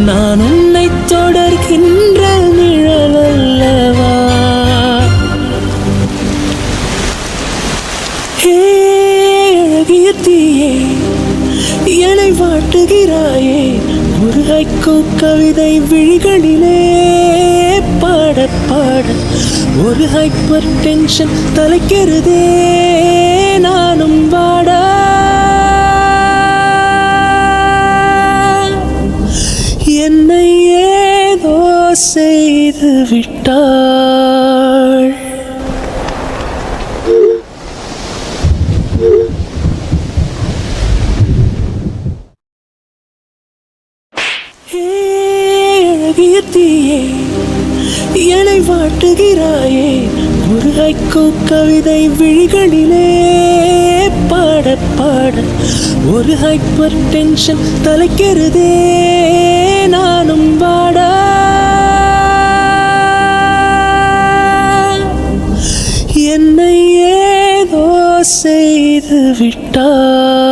நான் உன்னை தொடர்கின்ற நிழல் அல்லவா? ஹே அழகிய தீயே, என்னை வாட்டுகிறாயே, ஒரு ஹைக்கூ கவிதை விழிகளிலே பாட பாட ஒரு ஹைப்பர் டென்ஷன் தலைக்கிறதே, நானும் வாட. என்னை ஏதோ செய்து விட்டாள். அழகிய தீயே, என்னை வாட்டுகிறாயே, ஒரு ஹைக்கூ கவிதை விழிகளிலே பாட பாட ஒரு ஹைப்பர் டென்ஷன் தலைக்கிறதே, நானும் வாட. என்னை ஏதோ செய்து விட்டாள்.